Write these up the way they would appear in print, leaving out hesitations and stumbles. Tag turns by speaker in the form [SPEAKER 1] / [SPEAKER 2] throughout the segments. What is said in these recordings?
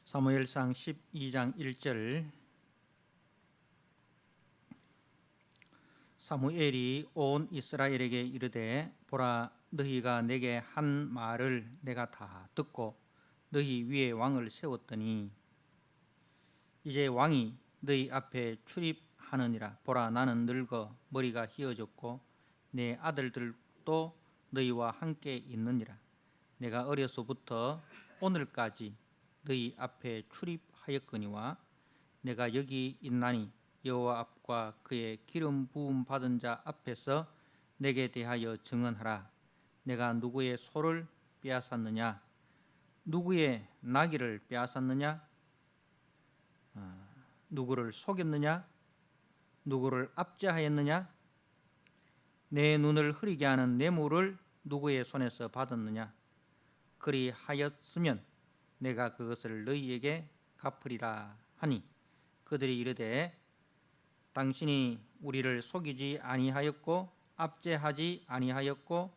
[SPEAKER 1] 사무엘상 12장 1절. 사무엘이 온 이스라엘에게 이르되 보라, 너희가 내게 한 말을 내가 다 듣고 너희 위에 왕을 세웠더니 이제 왕이 너희 앞에 출입하느니라. 보라, 나는 늙어 머리가 휘어졌고 내 아들들도 너희와 함께 있느니라. 내가 어려서부터 오늘까지 너희 앞에 출입하였거니와 내가 여기 있나니 여호와 앞과 그의 기름 부음 받은 자 앞에서 내게 대하여 증언하라. 내가 누구의 소를 빼앗았느냐? 누구의 나귀를 빼앗았느냐? 누구를 속였느냐? 누구를 압제하였느냐? 내 눈을 흐리게 하는 뇌물을 누구의 손에서 받았느냐? 그리하였으면 내가 그것을 너희에게 갚으리라 하니 그들이 이르되 당신이 우리를 속이지 아니하였고 압제하지 아니하였고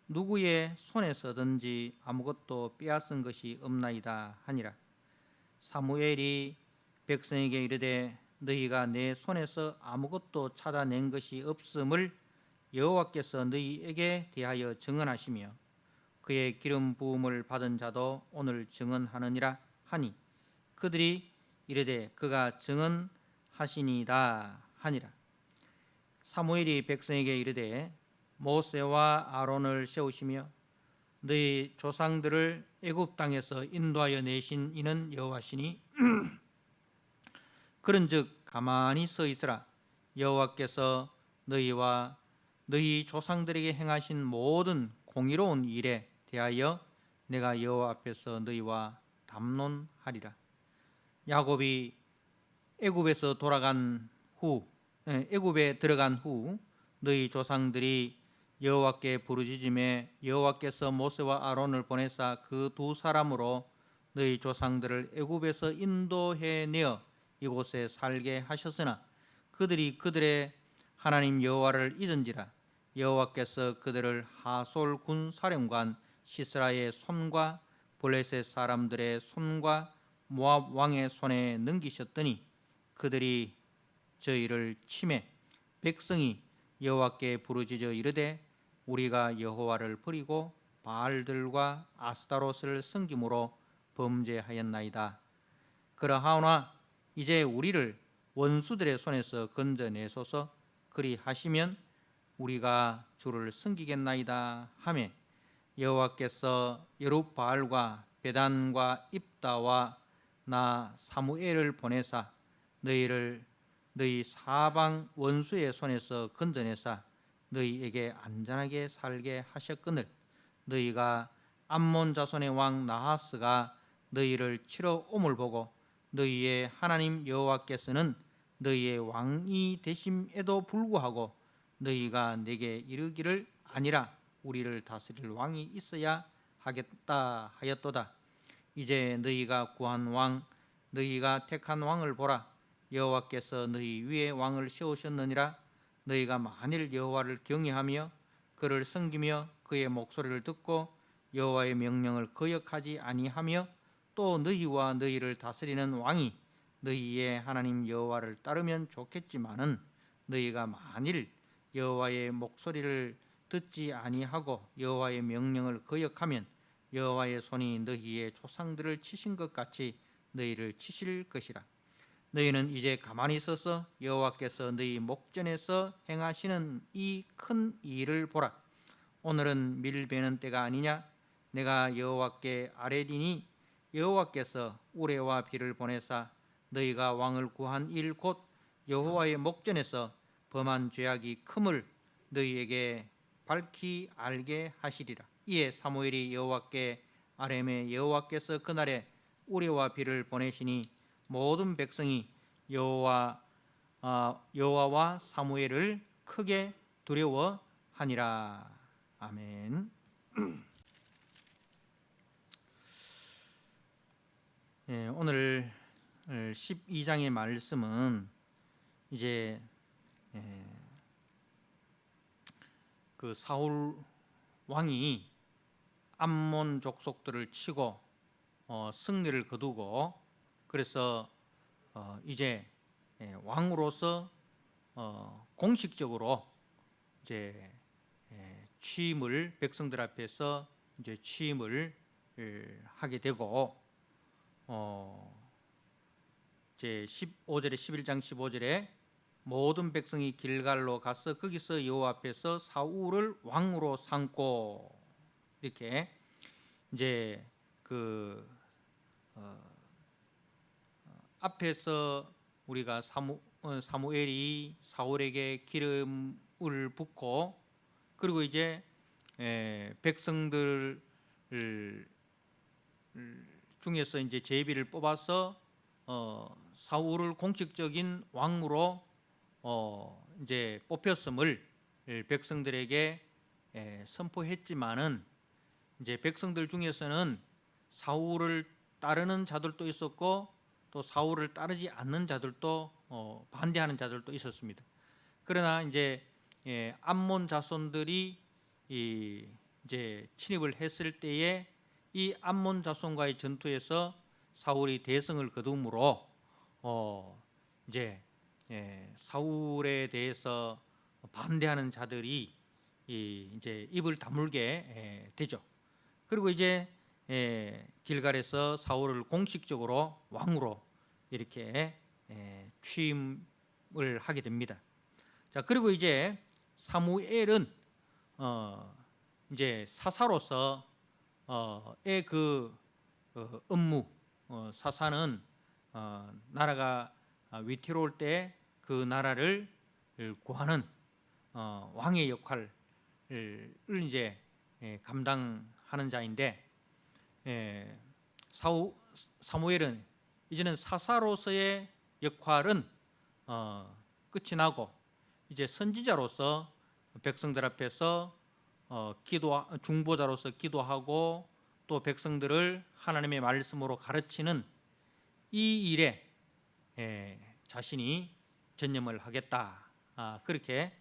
[SPEAKER 1] 누구의 손에서든지 아무것도 빼앗은 것이 없나이다 하니라. 사무엘이 백성에게 이르되 너희가 내 손에서 아무것도 찾아낸 것이 없음을 여호와께서 너희에게 대하여 증언하시며 그의 기름 부음을 받은 자도 오늘 증언하느니라 하니 그들이 이르되 그가 증언하시니이다 하니라. 사무엘이 백성에게 이르되 모세와 아론을 세우시며 너희 조상들을 애굽 땅에서 인도하여 내신 이는 여호와시니 그런즉 가만히 서 있으라. 여호와께서 너희와 너희 조상들에게 행하신 모든 공의로운 일에 대하여 내가 여호와 앞에서 너희와 담론하리라. 야곱이 애굽에 들어간 후 너희 조상들이 여호와께 부르짖음에 여호와께서 모세와 아론을 보내사 그 두 사람으로 너희 조상들을 애굽에서 인도해 내어 이곳에 살게 하셨으나 그들이 그들의 하나님 여호와를 잊은지라. 여호와께서 그들을 하솔 군 사령관 시스라의 손과 블레셋 사람들의 손과 모압 왕의 손에 넘기셨더니 그들이 저희를 치매 백성이 여호와께 부르짖어 이르되 우리가 여호와를 버리고 바알들과 아스타롯을 섬김으로 범죄하였나이다. 그러하오나 이제 우리를 원수들의 손에서 건져내소서. 그리하시면 우리가 주를 섬기겠나이다 하며 여호와께서 여룹바알과 베단과 입다와 나 사무엘을 보내사 너희를 너희 사방 원수의 손에서 건져내사 너희에게 안전하게 살게 하셨거늘 너희가 암몬 자손의 왕 나하스가 너희를 치러 옴을 보고 너희의 하나님 여호와께서는 너희의 왕이 되심에도 불구하고 너희가 내게 이르기를 아니라 우리를 다스릴 왕이 있어야 하겠다 하였도다. 이제 너희가 구한 왕 너희가 택한 왕을 보라. 여호와께서 너희 위에 왕을 세우셨느니라. 너희가 만일 여호와를 경외하며 그를 섬기며 그의 목소리를 듣고 여호와의 명령을 거역하지 아니하며 또 너희와 너희를 다스리는 왕이 너희의 하나님 여호와를 따르면 좋겠지만은 너희가 만일 여호와의 목소리를 듣지 아니하고 여호와의 명령을 거역하면 여호와의 손이 너희의 조상들을 치신 것 같이 너희를 치실 것이라. 너희는 이제 가만히 있어서 여호와께서 너희 목전에서 행하시는 이 큰 일을 보라. 오늘은 밀 베는 때가 아니냐? 내가 여호와께 아뢰리니 여호와께서 우레와 비를 보내사 너희가 왕을 구한 일 곧 여호와의 목전에서 범한 죄악이 큼을 너희에게 밝히 알게 하시리라. 이에 사무엘이 여호와께 아뢰매 여호와께서 그날에 우레와 비를 보내시니 모든 백성이 여호와와 사무엘을 크게 두려워하니라. 아멘. 오늘 12장의 말씀은 이제 그 사울 왕이 암몬 족속들을 치고 승리를 거두고 그래서 이제 왕으로서 공식적으로 이제 취임을 백성들 앞에서 이제 취임을 하게 되고 이제 15절에 11장 15절에 모든 백성이 길갈로 가서 거기서 여호와 앞에서 사울을 왕으로 삼고 이렇게 이제 그 앞에서 우리가 사무엘이 사울에게 기름을 붓고 그리고 이제 백성들 중에서 이제 제비를 뽑아서 사울을 공식적인 왕으로 이제 뽑혔음을 백성들에게 선포했지만은 이제 백성들 중에서는 사울을 따르는 자들도 있었고 또 사울을 따르지 않는 자들도 반대하는 자들도 있었습니다. 그러나 이제 암몬 자손들이 이제 침입을 했을 때에 이 암몬 자손과의 전투에서 사울이 대승을 거둠으로 이제 사울에 대해서 반대하는 자들이 이제 입을 다물게 되죠. 그리고 이제 길갈에서 사울을 공식적으로 왕으로 이렇게 취임을 하게 됩니다. 자, 그리고 이제 사무엘은 이제 사사로서의 그 업무, 사사는 나라가 위태로울 때 그 나라를 구하는 왕의 역할을 이제 감당하는 자인데 사무엘은 이제는 사사로서의 역할은 끝이 나고 이제 선지자로서 백성들 앞에서 중보자로서 기도하고 또 백성들을 하나님의 말씀으로 가르치는 이 일에 자신이 전념을 하겠다, 그렇게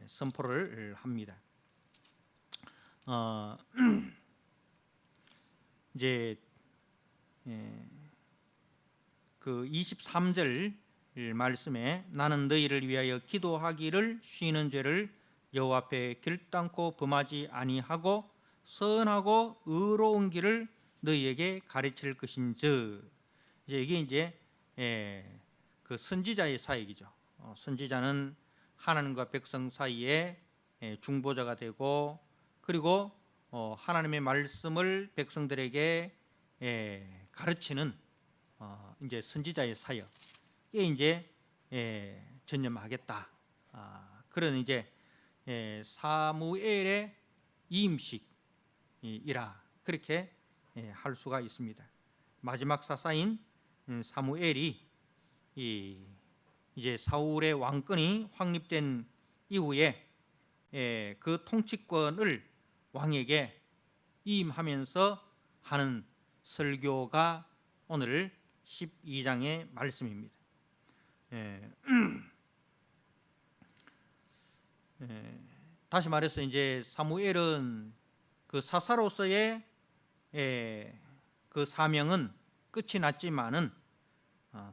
[SPEAKER 1] 선포를 합니다. 이제 그 23절 말씀에 나는 너희를 위하여 기도하기를 쉬는 죄를 여호와 앞에 결단코 범하지 아니하고 선하고 의로운 길을 너희에게 가르칠 것인즉, 이제 이게 이제 그 선지자의 사역이죠. 선지자는 하나님과 백성 사이에 중보자가 되고 그리고 하나님의 말씀을 백성들에게 가르치는 이제 선지자의 사역, 이게 이제 전념하겠다. 그런 이제 사무엘의 이임식이라 그렇게 할 수가 있습니다. 마지막 사사인 사무엘이 이제 사울의 왕권이 확립된 이후에 그 통치권을 왕에게 이임하면서 하는 설교가 오늘 12장의 말씀입니다. 다시 말해서 이제 사무엘은 그 사사로서의 그 사명은 끝이 났지만은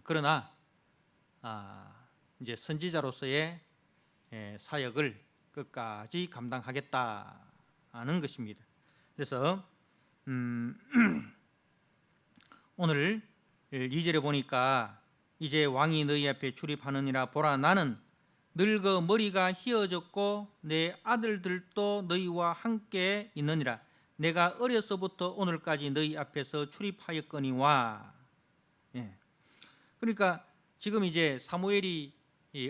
[SPEAKER 1] 그러나 이제 선지자로서의 사역을 끝까지 감당하겠다는 것입니다. 그래서 오늘 2절에 보니까 이제 왕이 너희 앞에 출입하느니라 보라 나는 늙어 머리가 휘어졌고 내 아들들도 너희와 함께 있느니라 내가 어려서부터 오늘까지 너희 앞에서 출입하였거니와. 그러니까 지금 이제 사무엘이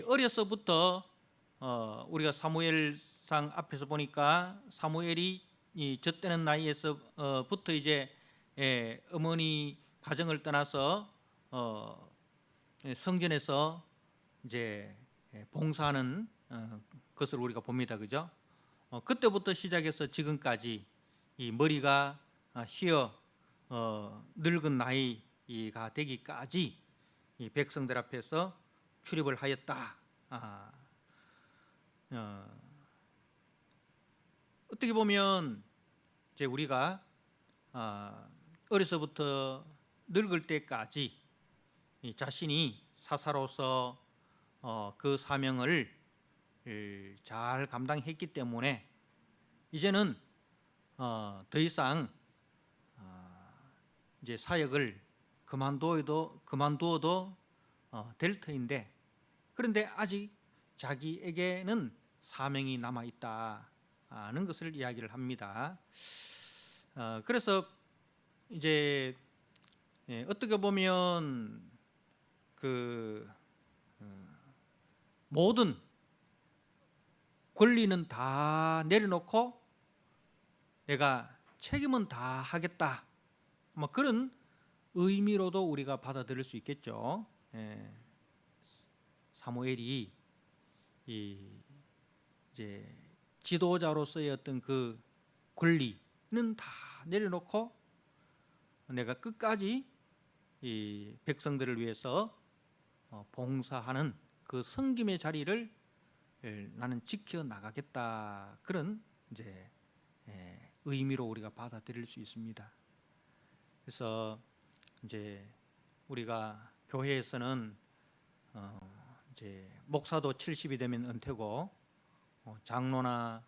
[SPEAKER 1] 어려서부터 우리가 사무엘상 앞에서 보니까 사무엘이 젖되는 나이에서부터 이제 어머니 가정을 떠나서 성전에서 이제 봉사하는 것을 우리가 봅니다, 그죠? 그때부터 시작해서 지금까지 이 머리가 휘어 늙은 나이가 되기까지 이 백성들 앞에서 출입을 하였다. 어떻게 보면 이제 우리가 어려서부터 늙을 때까지 자신이 사사로서 그 사명을 잘 감당했기 때문에 이제는 더 이상 이제 사역을 그만두어도 될 터인데, 그런데 아직 자기에게는 사명이 남아 있다는 것을 이야기를 합니다. 그래서 이제 어떻게 보면 그 모든 권리는 다 내려놓고 내가 책임은 다 하겠다, 뭐 그런 의미로도 우리가 받아들일 수 있겠죠. 사무엘이 이제 지도자로서의 어떤 그 권리는 다 내려놓고 내가 끝까지 이 백성들을 위해서 봉사하는 그 섬김의 자리를 나는 지켜 나가겠다, 그런 이제 의미로 우리가 받아들일 수 있습니다. 그래서 이제 우리가 교회에서는 이제 목사도 70이 되면 은퇴고, 장로나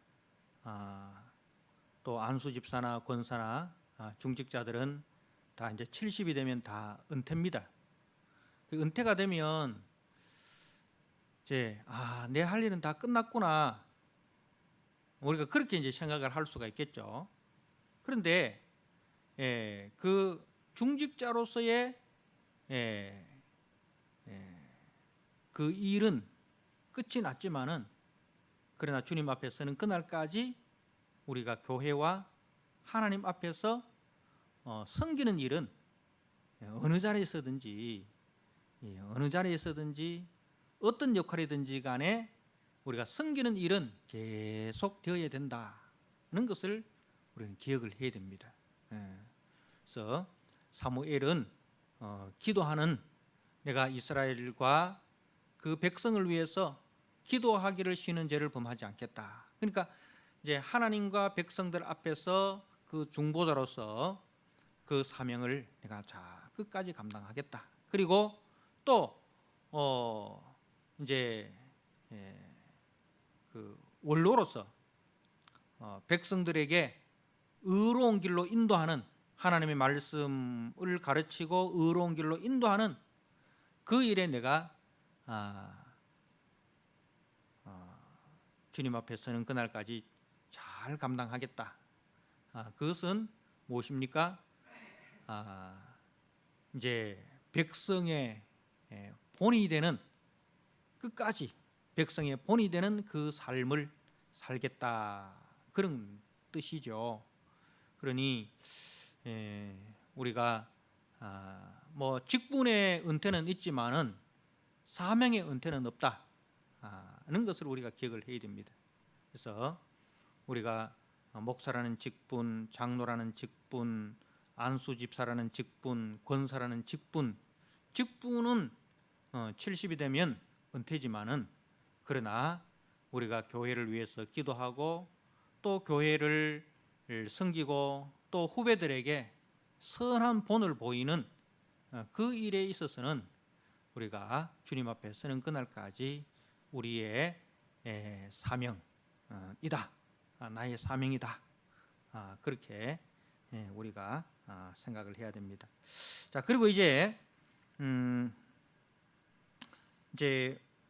[SPEAKER 1] 또 안수 집사나 권사나 중직자들은 다 이제 70이 되면 다 은퇴입니다. 그 은퇴가 되면 이제 내 할 일은 다 끝났구나, 우리가 그렇게 이제 생각을 할 수가 있겠죠. 그런데 그 중직자로서의 그 일은 끝이 났지만은, 그러나 주님 앞에서는 그날까지 우리가 교회와 하나님 앞에서 섬기는 일은 어느 자리에서든지 어떤 역할이든지 간에 우리가 섬기는 일은 계속 되어야 된다는 것을 우리는 기억을 해야 됩니다. 그래서 사무엘은 기도하는, 내가 이스라엘과 그 백성을 위해서 기도하기를 쉬는 죄를 범하지 않겠다. 그러니까 이제 하나님과 백성들 앞에서 그 중보자로서 그 사명을 내가 끝까지 감당하겠다. 그리고 또 이제 그 원로로서 백성들에게 의로운 길로 인도하는, 하나님의 말씀을 가르치고 의로운 길로 인도하는 그 일에 내가 주님 앞에서는 그날까지 잘 감당하겠다. 그것은 무엇입니까? 이제 백성의 본이 되는, 끝까지 백성의 본이 되는 그 삶을 살겠다, 그런 뜻이죠. 그러니 우리가 뭐 직분의 은퇴는 있지만은 사명의 은퇴는 없다는 것을 우리가 기억을 해야 됩니다. 그래서 우리가 목사라는 직분, 장로라는 직분, 안수 집사라는 직분, 권사라는 직분은 70이 되면 은퇴지만은, 그러나 우리가 교회를 위해서 기도하고 또 교회를 섬기고 또 후배들에게 선한 본을 보이는 그 일에 있어서는 우리가 주님 앞에 서는 그날까지 우리의 사명이다, 나의 사명이다, 그렇게 우리가 생각을 해야 됩니다. 자, 그리고 이제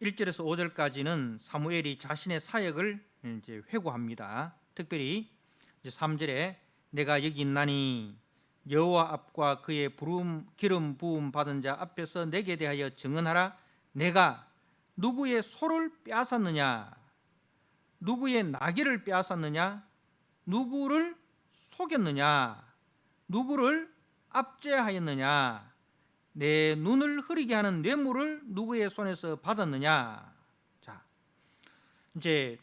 [SPEAKER 1] 1절에서 5절까지는 사무엘이 자신의 사역을 이제 회고합니다. 특별히 이제 3절에 내가 여기 있나니 여호와 앞과 그의 기름 부음 받은 자 앞에서 내게 대하여 증언하라. 내가 누구의 소를 빼앗았느냐, 누구의 나귀를 빼앗았느냐, 누구를 속였느냐, 누구를 압제하였느냐, 내 눈을 흐리게 하는 뇌물을 누구의 손에서 받았느냐. 자, 이제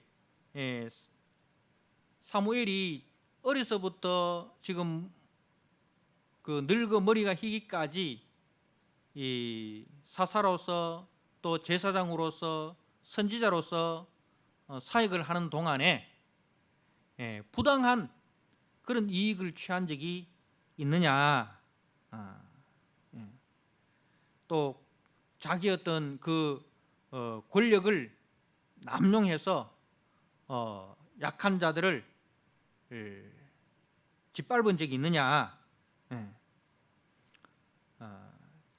[SPEAKER 1] 사무엘이 어려서부터 지금 그 늙어 머리가 희기까지 이 사사로서 또 제사장으로서 선지자로서 사역을 하는 동안에 부당한 그런 이익을 취한 적이 있느냐, 또 자기 어떤 그 권력을 남용해서 약한 자들을 짓밟은 적이 있느냐?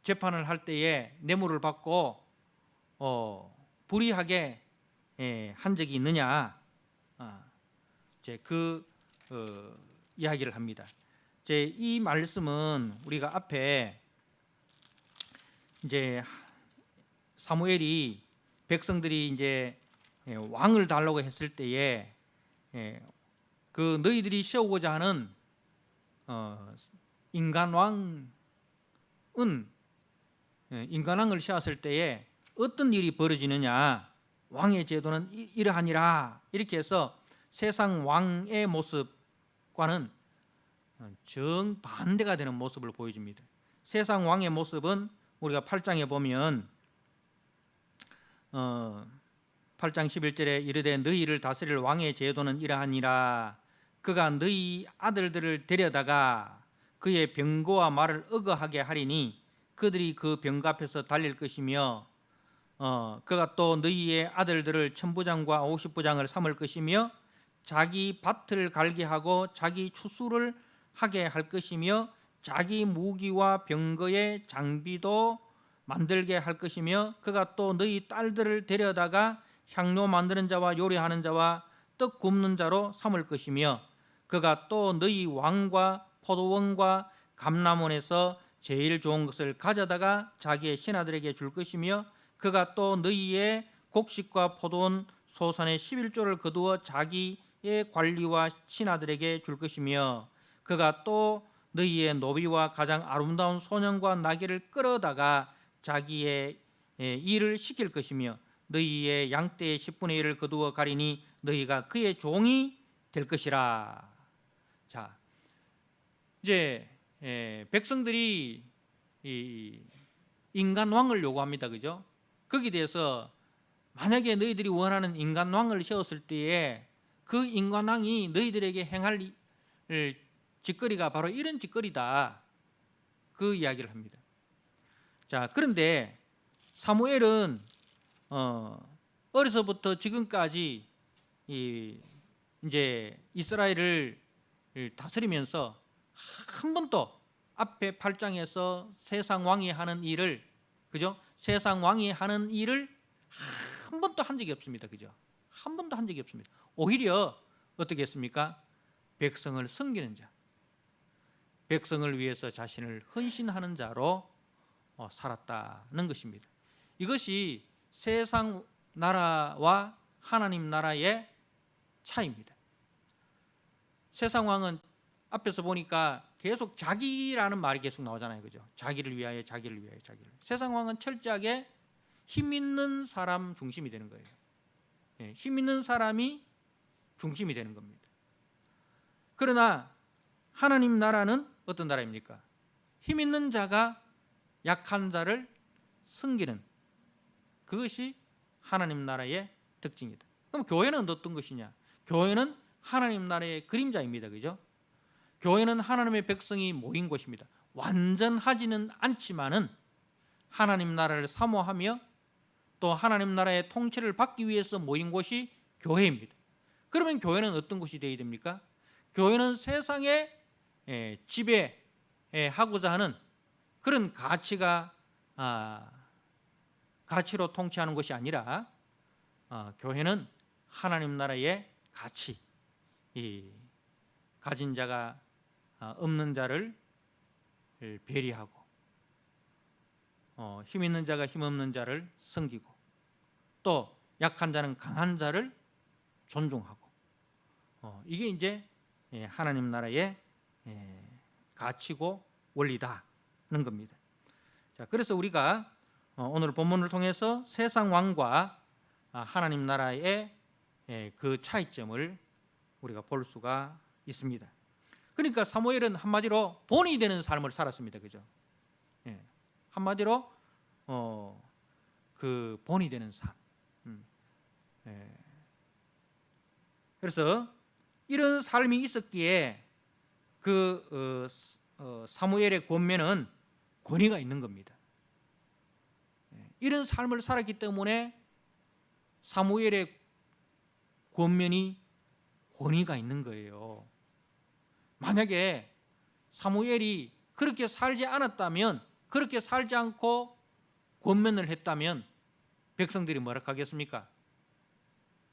[SPEAKER 1] 재판을 할 때에 뇌물을 받고 불이하게 한 적이 있느냐? 이제 그 이야기를 합니다. 이제 이 말씀은 우리가 앞에 이제 사무엘이 백성들이 이제 왕을 달라고 했을 때에 그 너희들이 세우고자 하는 인간왕을 세웠을 때에 어떤 일이 벌어지느냐? 왕의 제도는 이러하니라. 이렇게 해서 세상 왕의 모습과는 정반대가 되는 모습을 보여줍니다. 세상 왕의 모습은 우리가 8장에 보면 8장 11절에 이르되 너희를 다스릴 왕의 제도는 이러하니라. 그가 너희 아들들을 데려다가 그의 병거와 말을 어거하게 하리니 그들이 그 병거 앞에서 달릴 것이며 그가 또 너희의 아들들을 천부장과 50부장을 삼을 것이며 자기 밭을 갈게 하고 자기 추수를 하게 할 것이며 자기 무기와 병거의 장비도 만들게 할 것이며 그가 또 너희 딸들을 데려다가 향료 만드는 자와 요리하는 자와 떡 굽는 자로 삼을 것이며 그가 또 너희 왕과 포도원과 감람원에서 제일 좋은 것을 가져다가 자기의 신하들에게 줄 것이며 그가 또 너희의 곡식과 포도원 소산의 11조를 거두어 자기의 관리와 신하들에게 줄 것이며 그가 또 너희의 노비와 가장 아름다운 소년과 나귀를 끌어다가 자기의 일을 시킬 것이며 너희의 양떼의 10분의 1을 거두어 가리니 너희가 그의 종이 될 것이라. 자, 이제 백성들이 인간 왕을 요구합니다. 그죠? 거기에 대해서 만약에 너희들이 원하는 인간 왕을 세웠을 때에 그 인간 왕이 너희들에게 행할 짓거리가 바로 이런 짓거리다. 그 이야기를 합니다. 자, 그런데 사무엘은 어려서부터 지금까지 이제 이스라엘을 다스리면서 한 번도 앞에 8장에서 세상 왕이 하는 일을, 그죠? 세상 왕이 하는 일을 한 번도 한 적이 없습니다. 그죠? 한 번도 한 적이 없습니다. 오히려 어떻게 했습니까? 백성을 섬기는 자, 백성을 위해서 자신을 헌신하는 자로 살았다는 것입니다. 이것이 세상 나라와 하나님 나라의 차이입니다. 세상 왕은 앞에서 보니까 계속 자기라는 말이 계속 나오잖아요. 그죠? 자기를 위하여, 자기를 위하여, 자기를. 세상 왕은 철저하게 힘 있는 사람 중심이 되는 거예요. 힘 있는 사람이 중심이 되는 겁니다. 그러나 하나님 나라는 어떤 나라입니까? 힘 있는 자가 약한 자를 섬기는, 그것이 하나님 나라의 특징이다. 그럼 교회는 어떤 것이냐? 교회는 하나님 나라의 그림자입니다. 그죠? 교회는 하나님의 백성이 모인 곳입니다. 완전하지는 않지만은 하나님 나라를 사모하며 또 하나님 나라의 통치를 받기 위해서 모인 곳이 교회입니다. 그러면 교회는 어떤 곳이 되어야 됩니까? 교회는 세상에 지배하고자 하는 그런 가치로 통치하는 것이 아니라 교회는 하나님 나라의 가치, 가진 자가 없는 자를 배려하고 힘 있는 자가 힘 없는 자를 섬기고 또 약한 자는 강한 자를 존중하고 이게 이제 하나님 나라의 가치고 원리다는 겁니다. 자, 그래서 우리가 오늘 본문을 통해서 세상 왕과 하나님 나라의 그 차이점을 우리가 볼 수가 있습니다. 그러니까 사무엘은 한마디로 본이 되는 삶을 살았습니다. 그죠? 한마디로 그 본이 되는 삶. 그래서 이런 삶이 있었기에 그 사무엘의 권면은 권위가 있는 겁니다. 이런 삶을 살았기 때문에 사무엘의 권면이 권위가 있는 거예요. 만약에 사무엘이 그렇게 살지 않았다면, 그렇게 살지 않고 권면을 했다면 백성들이 뭐라 하겠습니까?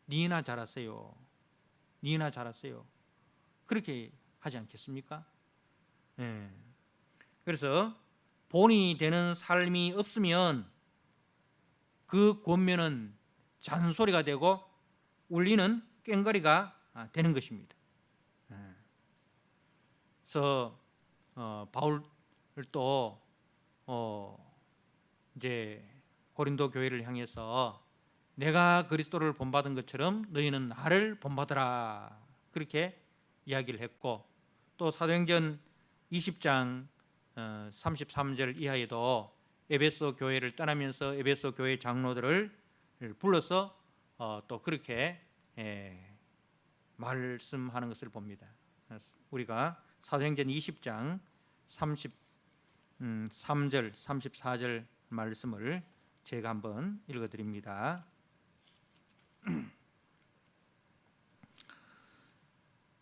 [SPEAKER 1] 니나 잘하세요. 니나 잘하세요. 그렇게 하지 않겠습니까? 네. 그래서 본이 되는 삶이 없으면 그 권면은 잔소리가 되고 울리는 꽹과리가 되는 것입니다. 그래서 바울도 이제 고린도 교회를 향해서 내가 그리스도를 본받은 것처럼 너희는 나를 본받으라 그렇게 이야기를 했고, 또 사도행전 20장 33절 이하에도 에베소 교회를 떠나면서 에베소 교회 장로들을 불러서 또 그렇게 말씀하는 것을 봅니다. 우리가 사도행전 20장 33절 34절 말씀을 제가 한번 읽어드립니다.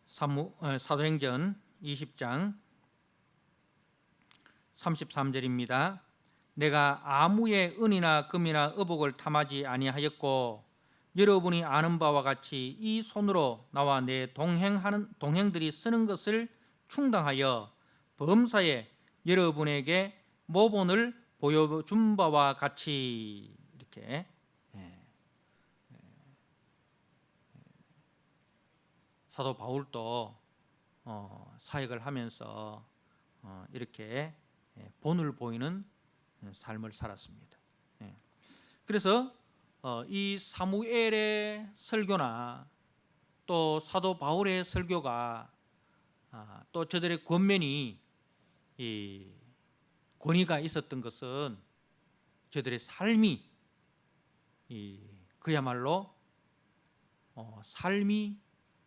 [SPEAKER 1] 사도행전 20장 33절입니다. 내가 아무의 은이나 금이나 의복을 탐하지 아니하였고 여러분이 아는 바와 같이 이 손으로 나와 내 동행들이 쓰는 것을 충당하여 범사에 여러분에게 모본을 보여준 바와 같이 이렇게 사도 바울도 사역을 하면서 이렇게 본을 보이는 삶을 살았습니다. 그래서 이 사무엘의 설교나 또 사도 바울의 설교가 또 저들의 권면이 권위가 있었던 것은 저들의 삶이 그야말로 삶이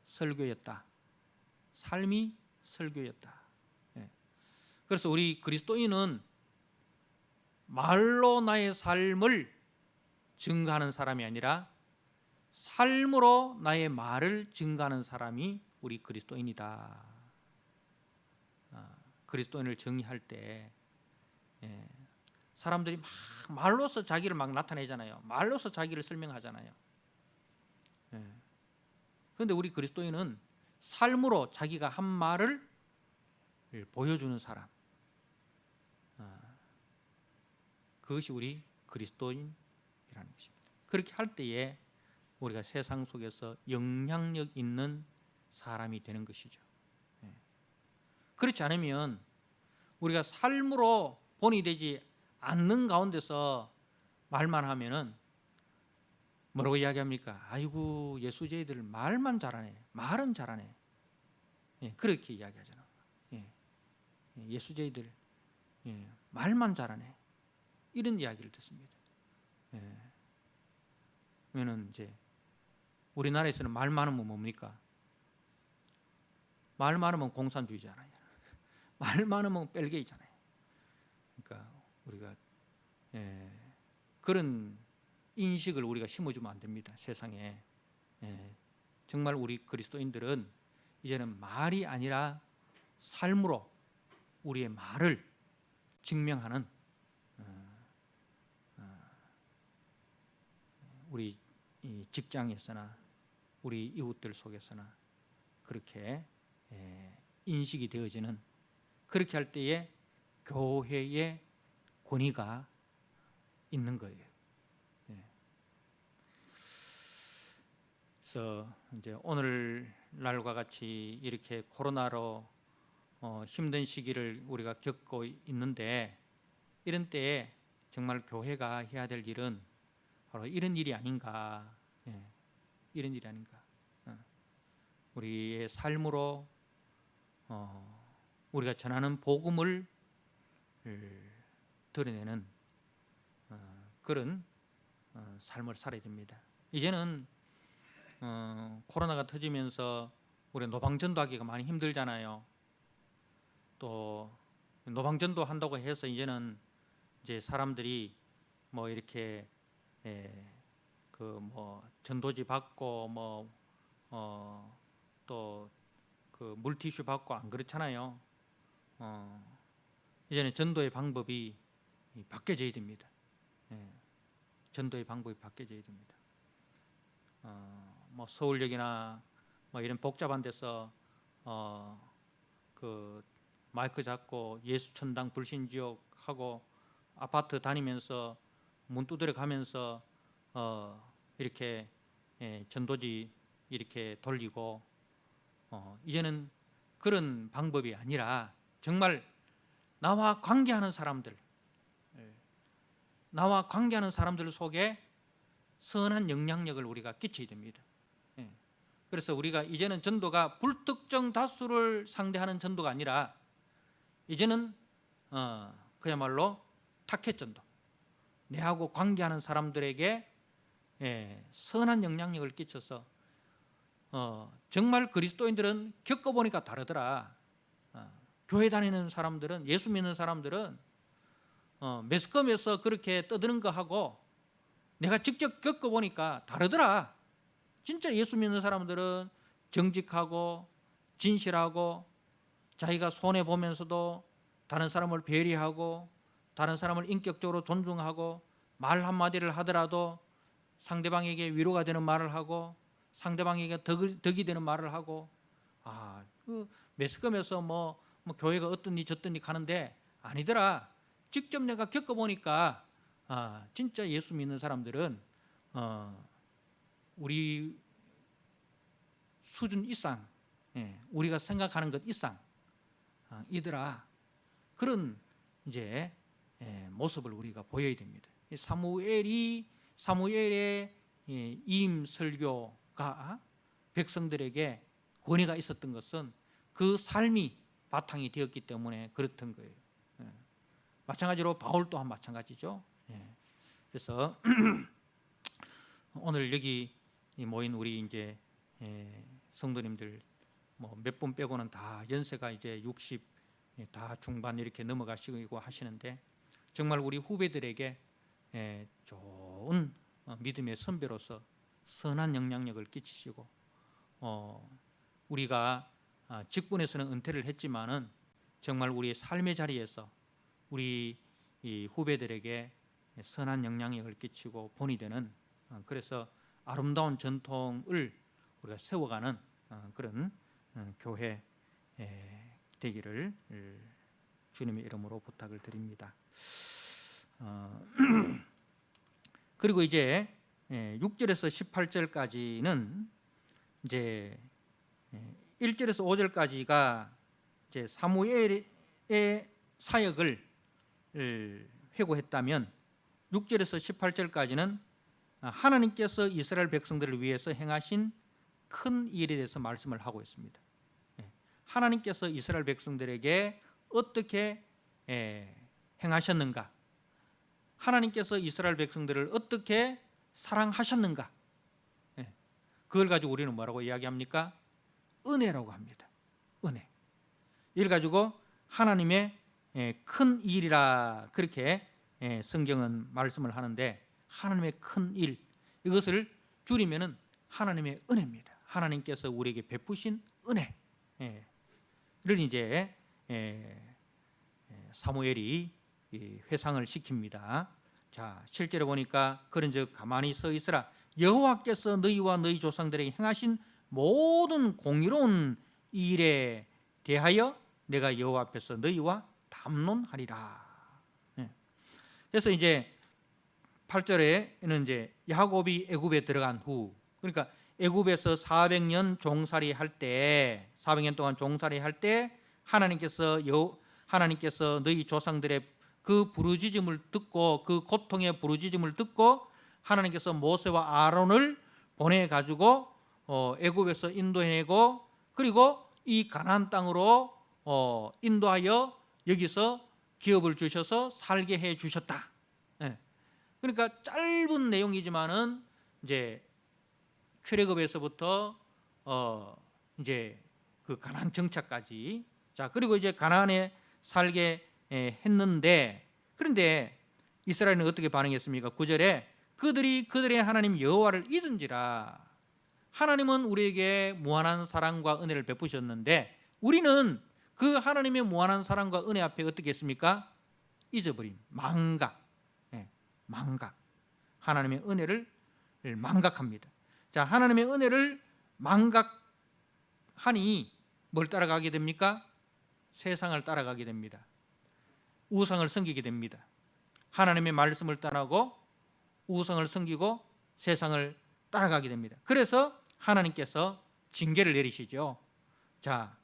[SPEAKER 1] 설교였다. 삶이 설교였다. 그래서 우리 그리스도인은 말로 나의 삶을 증거하는 사람이 아니라 삶으로 나의 말을 증거하는 사람이 우리 그리스도인이다. 그리스도인을 정의할 때 사람들이 막 말로서 자기를 막 나타내잖아요. 말로서 자기를 설명하잖아요. 그런데 우리 그리스도인은 삶으로 자기가 한 말을 보여주는 사람, 그것이 우리 그리스도인이라는 것입니다. 그렇게 할 때에 우리가 세상 속에서 영향력 있는 사람이 되는 것이죠. 그렇지 않으면 우리가 삶으로 본이 되지 않는 가운데서 말만 하면은 뭐라고 이야기합니까? 아이고 예수제이들 말만 잘하네, 말은 잘하네. 그렇게 이야기하잖아. 예수제이들 말만 잘하네. 이런 이야기를 듣습니다. 왜냐면 이제 우리나라에서는 말 많으면 뭡니까? 말 많으면 공산주의잖아요. 말 많으면 뺄게이잖아요. 그러니까 우리가 그런 인식을 우리가 심어주면 안 됩니다. 세상에. 정말 우리 그리스도인들은 이제는 말이 아니라 삶으로 우리의 말을 증명하는 우리 직장에서나 우리 이웃들 속에서나 그렇게 인식이 되어지는, 그렇게 할 때에 교회의 권위가 있는 거예요. 그래서 이제 오늘날과 같이 이렇게 코로나로 힘든 시기를 우리가 겪고 있는데, 이런 때에 정말 교회가 해야 될 일은 바로 이런 일이 아닌가. 이런 일이 아닌가. 우리의 삶으로 우리가 전하는 복음을 드러내는 그런 삶을 살아야 됩니다. 이제는 코로나가 터지면서 우리 노방전도 하기가 많이 힘들잖아요. 또 노방전도 한다고 해서 이제는 이제 사람들이 뭐 이렇게 그 뭐 전도지 받고 뭐 또 그 물티슈 받고 안 그렇잖아요. 이제는 전도의 방법이 바뀌어져야 됩니다. 전도의 방법이 바뀌어져야 됩니다. 뭐 서울역이나 뭐 이런 복잡한 데서 그 마이크 잡고 예수천당 불신지옥 하고 아파트 다니면서 문 두드려 가면서 이렇게 전도지 이렇게 돌리고 이제는 그런 방법이 아니라 정말 나와 관계하는 사람들, 나와 관계하는 사람들 속에 선한 영향력을 우리가 끼쳐야 됩니다. 그래서 우리가 이제는 전도가 불특정 다수를 상대하는 전도가 아니라 이제는 그야말로 타켓 전도, 내하고 관계하는 사람들에게 선한 영향력을 끼쳐서 정말 그리스도인들은 겪어보니까 다르더라. 교회 다니는 사람들은, 예수 믿는 사람들은 매스컴에서 그렇게 떠드는 거 하고 내가 직접 겪어보니까 다르더라. 진짜 예수 믿는 사람들은 정직하고 진실하고 자기가 손해보면서도 다른 사람을 배려하고 다른 사람을 인격적으로 존중하고 말 한마디를 하더라도 상대방에게 위로가 되는 말을 하고 상대방에게 덕이 되는 말을 하고 그 매스컴에서 뭐 교회가 어떻니 저떻니 가는데 아니더라. 직접 내가 겪어보니까 진짜 예수 믿는 사람들은 우리 수준 이상, 우리가 생각하는 것 이상 이더라. 그런 이제 모습을 우리가 보여야 됩니다. 사무엘의 이임 설교가 백성들에게 권위가 있었던 것은 그 삶이 바탕이 되었기 때문에 그렇던 거예요. 마찬가지로 바울 또한 마찬가지죠. 그래서 오늘 여기 모인 우리 이제 성도님들 뭐 몇 분 빼고는 다 연세가 이제 60 다 중반 이렇게 넘어가시고 하시는데 정말 우리 후배들에게 좋은 믿음의 선배로서 선한 영향력을 끼치시고 우리가 직분에서는 은퇴를 했지만은 정말 우리의 삶의 자리에서 우리 이 후배들에게 선한 영향력을 끼치고 본이 되는 그래서 아름다운 전통을 우리가 세워가는 그런 교회 되기를 주님의 이름으로 부탁을 드립니다. 그리고 이제 6절에서 18절까지는 이제 1절에서 5절까지가 이제 사무엘의 사역을 회고했다면 6절에서 18절까지는 하나님께서 이스라엘 백성들을 위해서 행하신 큰 일에 대해서 말씀을 하고 있습니다. 하나님께서 이스라엘 백성들에게 어떻게 행하셨는가, 하나님께서 이스라엘 백성들을 어떻게 사랑하셨는가, 그걸 가지고 우리는 뭐라고 이야기합니까? 은혜라고 합니다. 은혜. 이걸 가지고 하나님의 큰 일이라 그렇게 성경은 말씀을 하는데 하나님의 큰 일, 이것을 줄이면은 하나님의 은혜입니다. 하나님께서 우리에게 베푸신 은혜를 이제 사무엘이 회상을 시킵니다. 자, 실제로 보니까 그런즉 가만히 서 있으라. 여호와께서 너희와 너희 조상들에게 행하신 모든 공의로운 일에 대하여 내가 여호와 앞에서 너희와 담론하리라. 그래서 이제 8절에는 이제 야곱이 애굽에 들어간 후, 그러니까 애굽에서 400년 종살이 할 때, 400년 동안 종살이 할 때 하나님께서 너희 조상들의 그 부르짖음을 듣고 그 고통의 부르짖음을 듣고 하나님께서 모세와 아론을 보내 가지고 애굽에서 인도해내고 그리고 이 가나안 땅으로 인도하여 여기서 기업을 주셔서 살게 해 주셨다. 그러니까 짧은 내용이지만은 이제 출애굽에서부터 이제 그 가나안 정착까지, 자 그리고 이제 가나안에 살게 했는데, 그런데 이스라엘은 어떻게 반응했습니까? 9절에 그들이 그들의 하나님 여호와를 잊은지라. 하나님은 우리에게 무한한 사랑과 은혜를 베푸셨는데 우리는 그 하나님의 무한한 사랑과 은혜 앞에 어떻게 했습니까? 잊어버린, 망각. 망각. 하나님의 은혜를 망각합니다. 자, 하나님의 은혜를 망각하니 뭘 따라가게 됩니까? 세상을 따라가게 됩니다. 우상을 섬기게 됩니다. 하나님의 말씀을 따라고 우상을 섬기고 세상을 따라가게 됩니다. 그래서 하나님께서 징계를 내리시죠. 자,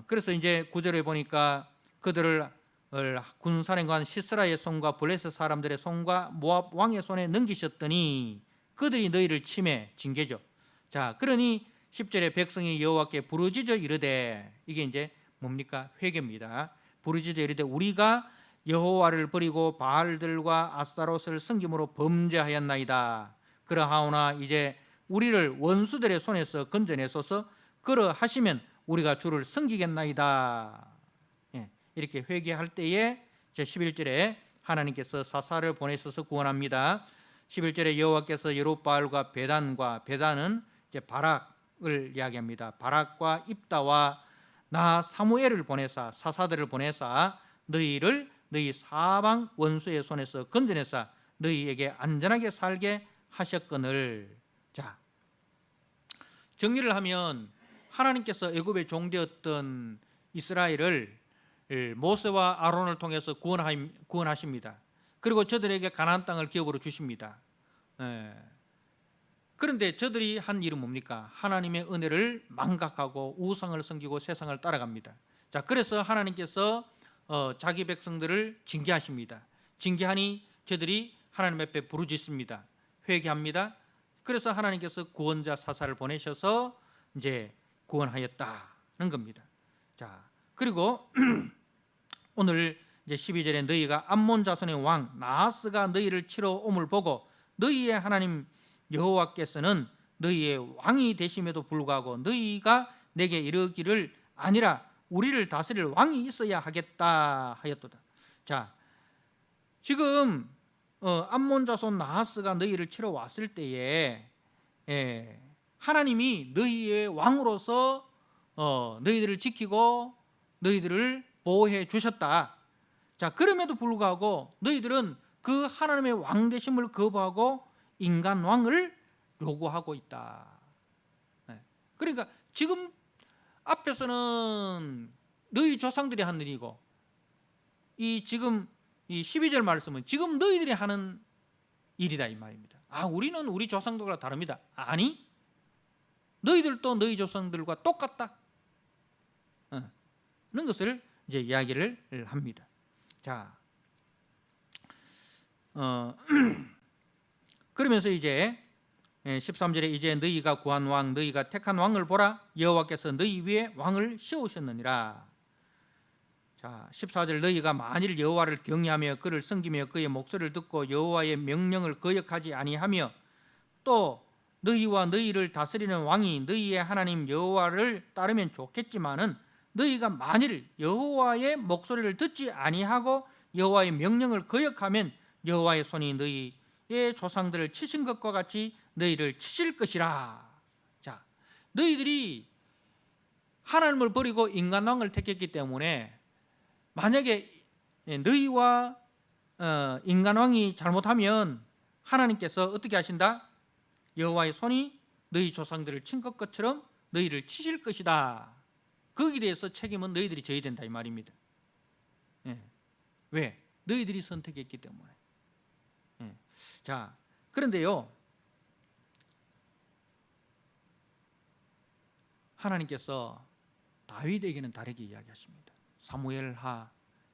[SPEAKER 1] 그래서 이제 9절에 보니까 그들을 군사령관 시스라의 손과 블레셋 사람들의 손과 모압 왕의 손에 넘기셨더니 그들이 너희를 침해, 징계죠. 자, 그러니 10절에 백성이 여호와께 부르짖어 이르되, 이게 이제 뭡니까? 회개입니다. 부르짖어 이르되 우리가 여호와를 버리고 바알들과 아스타롯을 섬김으로 범죄하였나이다. 그러하오나 이제 우리를 원수들의 손에서 건져내소서. 그러하시면 우리가 주를 섬기겠나이다. 이렇게 회개할 때에 제 11절에 하나님께서 사사를 보내셔서 구원합니다. 11절에 여호와께서 여룹바알과 베단은 이제 바락을 이야기합니다. 바락과 입다와 나 사무엘을 보내사, 사사들을 보내사 너희를 너희 사방 원수의 손에서 건져내사 너희에게 안전하게 살게 하셨거늘. 자, 정리를 하면 하나님께서 애굽의 종되었던 이스라엘을 모세와 아론을 통해서 구원하십니다. 그리고 저들에게 가나안 땅을 기업으로 주십니다. 그런데 저들이 한 일은 뭡니까? 하나님의 은혜를 망각하고 우상을 섬기고 세상을 따라갑니다. 자, 그래서 하나님께서 자기 백성들을 징계하십니다. 징계하니 저들이 하나님 앞에 부르짖습니다. 회개합니다. 그래서 하나님께서 구원자 사사를 보내셔서 이제 구원하였다는 겁니다. 자, 그리고 오늘 이제 12절에 너희가 암몬 자손의 왕 나하스가 너희를 치러 옴을 보고 너희의 하나님 여호와께서는 너희의 왕이 되심에도 불구하고 너희가 내게 이르기를 아니라 우리를 다스릴 왕이 있어야 하겠다 하였도다. 자, 지금 암몬 자손 나하스가 너희를 치러 왔을 때에 하나님이 너희의 왕으로서 너희들을 지키고 너희들을 보호해 주셨다. 자, 그럼에도 불구하고 너희들은 그 하나님의 왕 되심을 거부하고 인간 왕을 요구하고 있다. 그러니까 지금 앞에서는 너희 조상들이 한 일이고 지금 이 12절 말씀은 지금 너희들이 하는 일이다 이 말입니다. 우리는 우리 조상들과 다릅니다. 아니, 너희들도 너희 조상들과 똑같다. 그런 것을 이제 이야기를 합니다. 자, 그러면서 이제 13절에 이제 너희가 구한 왕, 너희가 택한 왕을 보라. 여호와께서 너희 위에 왕을 세우셨느니라. 자, 14절 너희가 만일 여호와를 경외하며 그를 섬기며 그의 목소리를 듣고 여호와의 명령을 거역하지 아니하며 또 너희와 너희를 다스리는 왕이 너희의 하나님 여호와를 따르면 좋겠지만은 너희가 만일 여호와의 목소리를 듣지 아니하고 여호와의 명령을 거역하면 여호와의 손이 너희의 조상들을 치신 것과 같이 너희를 치실 것이라. 자, 너희들이 하나님을 버리고 인간왕을 택했기 때문에 만약에 너희와 인간왕이 잘못하면 하나님께서 어떻게 하신다? 여호와의 손이 너희 조상들을 친 것처럼 너희를 치실 것이다. 거기에 대해서 책임은 너희들이 져야 된다 이 말입니다. 왜? 너희들이 선택했기 때문에. 자, 그런데요, 하나님께서 다윗에게는 다르게 이야기하십니다. 사무엘하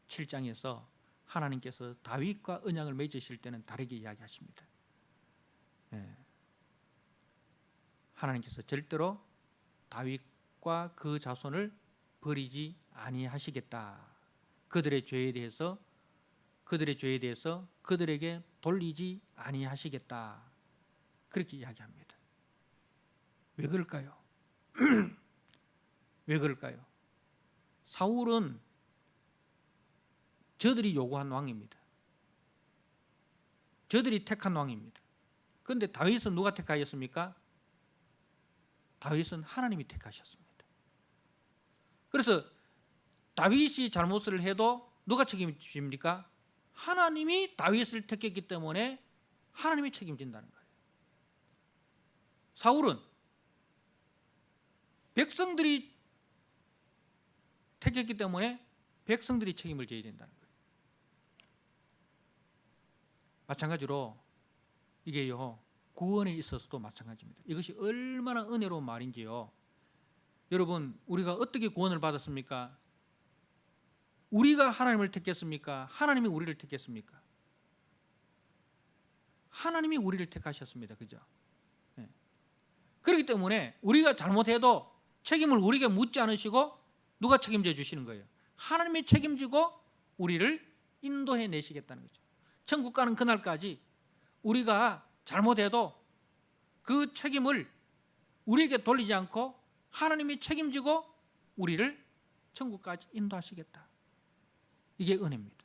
[SPEAKER 1] 7장에서 하나님께서 다윗과 언약을 맺으실 때는 다르게 이야기하십니다. 하나님께서 절대로 다윗과 그 자손을 버리지 아니하시겠다. 그들의 죄에 대해서 그들에게 돌리지 아니하시겠다. 그렇게 이야기합니다. 왜 그럴까요? 왜 그럴까요? 사울은 저들이 요구한 왕입니다. 저들이 택한 왕입니다. 그런데 다윗은 누가 택하였습니까? 다윗은 하나님이 택하셨습니다. 그래서 다윗이 잘못을 해도 누가 책임집니까? 하나님이 다윗을 택했기 때문에 하나님이 책임진다는 거예요. 사울은 백성들이 택했기 때문에 백성들이 책임을 져야 된다는 거예요. 마찬가지로 이게요, 구원에 있어서도 마찬가지입니다. 이것이 얼마나 은혜로운 말인지요. 여러분, 우리가 어떻게 구원을 받았습니까? 우리가 하나님을 택했습니까? 하나님이 우리를 택했습니까? 하나님이 우리를 택하셨습니다. 그죠? 네. 그렇기 때문에 우리가 잘못해도 책임을 우리에게 묻지 않으시고 누가 책임져 주시는 거예요? 하나님이 책임지고 우리를 인도해 내시겠다는 거죠. 천국 가는 그날까지 우리가 잘못해도 그 책임을 우리에게 돌리지 않고 하나님이 책임지고 우리를 천국까지 인도하시겠다. 이게 은혜입니다.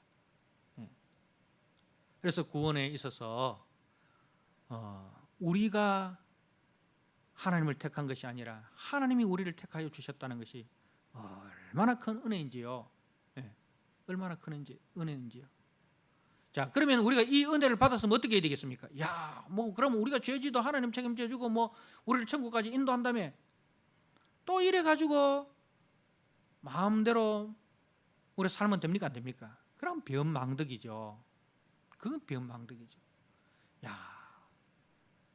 [SPEAKER 1] 그래서 구원에 있어서 우리가 하나님을 택한 것이 아니라 하나님이 우리를 택하여 주셨다는 것이 얼마나 큰 은혜인지요. 얼마나 큰 은혜인지요. 자, 그러면 우리가 이 은혜를 받았으면 어떻게 해야 되겠습니까? 야, 뭐 그러면 우리가 죄지도 하나님 책임져 주고 뭐 우리를 천국까지 인도한다며 또 이래 가지고 마음대로 우리 살면 됩니까? 안 됩니까? 그럼 변망덕이죠. 그건 변망덕이죠. 야,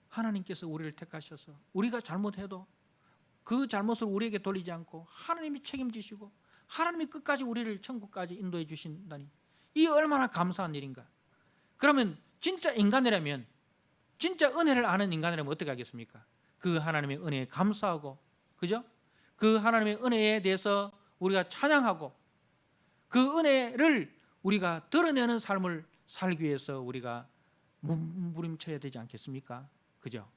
[SPEAKER 1] 하나님께서 우리를 택하셔서 우리가 잘못해도 그 잘못을 우리에게 돌리지 않고 하나님이 책임지시고 하나님이 끝까지 우리를 천국까지 인도해 주신다니, 이 얼마나 감사한 일인가. 그러면 진짜 인간이라면, 진짜 은혜를 아는 인간이라면 어떻게 하겠습니까? 그 하나님의 은혜에 감사하고, 그죠? 그 하나님의 은혜에 대해서 우리가 찬양하고 그 은혜를 우리가 드러내는 삶을 살기 위해서 우리가 몸부림쳐야 되지 않겠습니까? 그죠?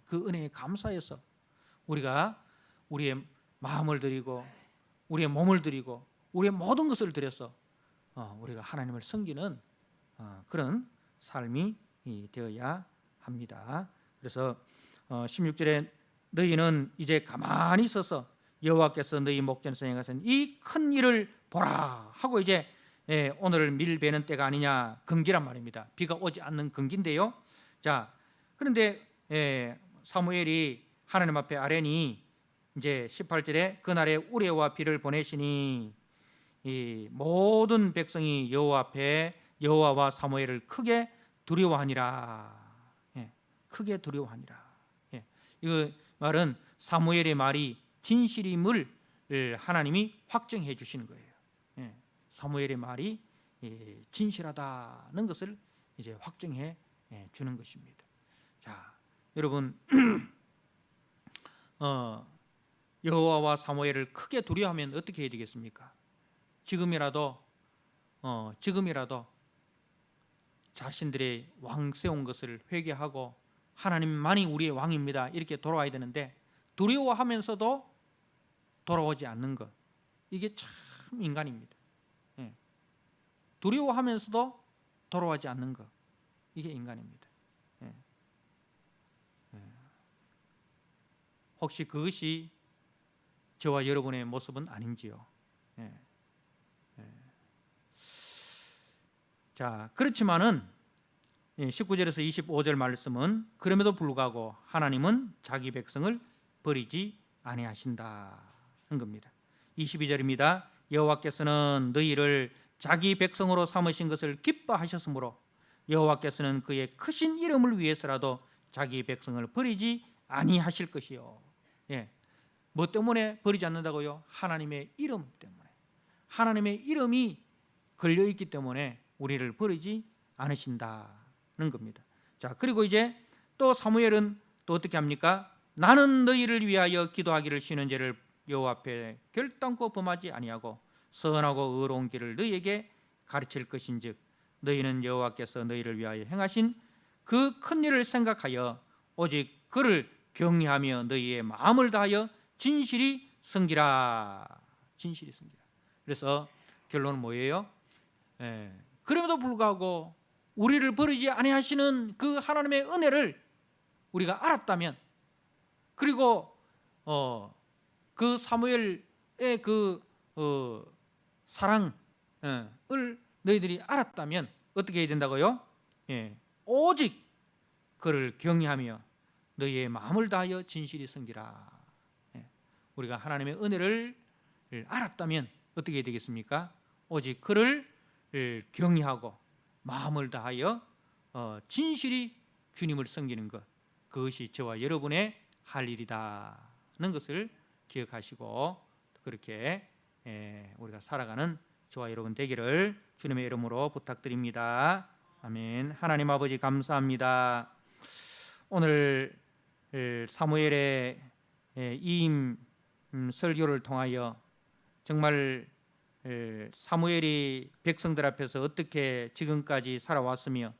[SPEAKER 1] 그 은혜에 감사해서 우리가 우리의 마음을 드리고 우리의 몸을 드리고 우리의 모든 것을 드려서 우리가 하나님을 섬기는 그런 삶이 되어야 합니다. 그래서 16절에 너희는 이제 가만히 있어서 여호와께서 너희 목전에서 행하신 이 큰 일을 보라 하고 이제 오늘을 밀베는 때가 아니냐, 금기란 말입니다. 비가 오지 않는 금기인데요. 자, 그런데 사무엘이 하나님 앞에 아뢰니 이제 18절에 그날에 우레와 비를 보내시니 이 모든 백성이 여호와 앞에 여호와와 사무엘을 크게 두려워하니라. 크게 두려워하니라. 이 말은 사무엘의 말이 진실임을 하나님이 확정해 주시는 거예요. 사무엘의 말이 진실하다는 것을 이제 확정해 주는 것입니다. 자, 여러분, 여호와와 사무엘을 크게 두려워하면 어떻게 해야 되겠습니까? 지금이라도 자신들의 왕 세운 것을 회개하고 하나님만이 우리의 왕입니다 이렇게 돌아와야 되는데, 두려워하면서도 돌아오지 않는 것, 이게 참 인간입니다. 두려워하면서도 돌아오지 않는 것, 이게 인간입니다. 혹시 그것이 저와 여러분의 모습은 아닌지요? 자, 그렇지만은 19절에서 25절 말씀은 그럼에도 불구하고 하나님은 자기 백성을 버리지 아니하신다는 겁니다. 22절입니다. 여호와께서는 너희를 자기 백성으로 삼으신 것을 기뻐하셨으므로 여호와께서는 그의 크신 이름을 위해서라도 자기 백성을 버리지 아니하실 것이요. 뭐 때문에 버리지 않는다고요? 하나님의 이름 때문에. 하나님의 이름이 걸려있기 때문에 우리를 버리지 않으신다는 겁니다. 자, 그리고 이제 또 사무엘은 또 어떻게 합니까? 나는 너희를 위하여 기도하기를 쉬는 죄를 여호와 앞에 결단코 범하지 아니하고 선하고 의로운 길을 너희에게 가르칠 것인즉 너희는 여호와께서 너희를 위하여 행하신 그 큰 일을 생각하여 오직 그를 경외하며 너희의 마음을 다하여 진실이 섬기라. 진실이 섬기라. 그래서 결론은 뭐예요? 그럼에도 불구하고 우리를 버리지 아니하시는 그 하나님의 은혜를 우리가 알았다면, 그리고 그 사무엘의 그 사랑을 너희들이 알았다면 어떻게 해야 된다고요? 오직 그를 경외하며 너희의 마음을 다하여 진실히 섬기라. 우리가 하나님의 은혜를 알았다면 어떻게 해야 되겠습니까? 오직 그를 경외하고 마음을 다하여 진실히 주님을 섬기는 것, 그것이 저와 여러분의 할 일이다는 것을 기억하시고 그렇게 우리가 살아가는 저와 여러분 되기를 주님의 이름으로 부탁드립니다. 아멘. 하나님 아버지 감사합니다. 오늘 사무엘의 이임 설교를 통하여 정말 사무엘이 백성들 앞에서 어떻게 지금까지 살아왔으며,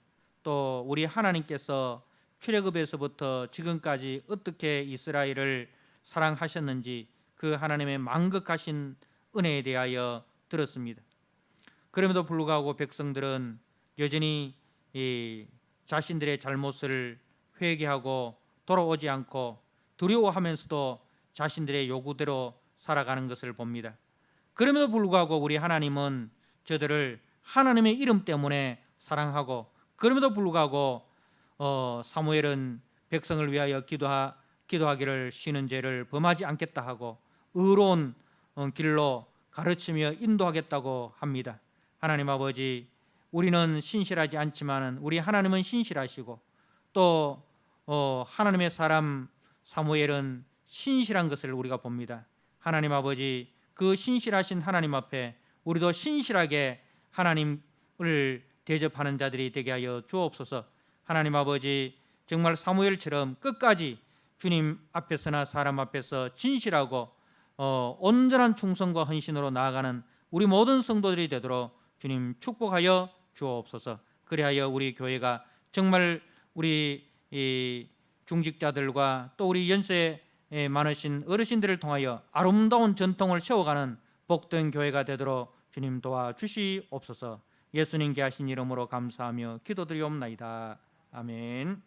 [SPEAKER 1] 또 우리 하나님께서 출애굽에서부터 지금까지 어떻게 이스라엘을 사랑하셨는지 그 하나님의 만극하신 은혜에 대하여 들었습니다. 그럼에도 불구하고 백성들은 여전히 자신들의 잘못을 회개하고 돌아오지 않고 두려워하면서도 자신들의 요구대로 살아가는 것을 봅니다. 그럼에도 불구하고 우리 하나님은 저들을 하나님의 이름 때문에 사랑하고, 그럼에도 불구하고 사무엘은 백성을 위하여 기도하기를 쉬는 죄를 범하지 않겠다 하고 의로운 길로 가르치며 인도하겠다고 합니다. 하나님 아버지, 우리는 신실하지 않지만 우리 하나님은 신실하시고, 또 하나님의 사람 사무엘은 신실한 것을 우리가 봅니다. 하나님 아버지, 그 신실하신 하나님 앞에 우리도 신실하게 하나님을 대접하는 자들이 되게 하여 주옵소서. 하나님 아버지, 정말 사무엘처럼 끝까지 주님 앞에서나 사람 앞에서 진실하고 온전한 충성과 헌신으로 나아가는 우리 모든 성도들이 되도록 주님 축복하여 주옵소서. 그리하여 우리 교회가 정말 우리 중직자들과 또 우리 연세 많으신 어르신들을 통하여 아름다운 전통을 세워가는 복된 교회가 되도록 주님 도와주시옵소서. 예수님 귀하신 이름으로 감사하며 기도드리옵나이다. 아멘.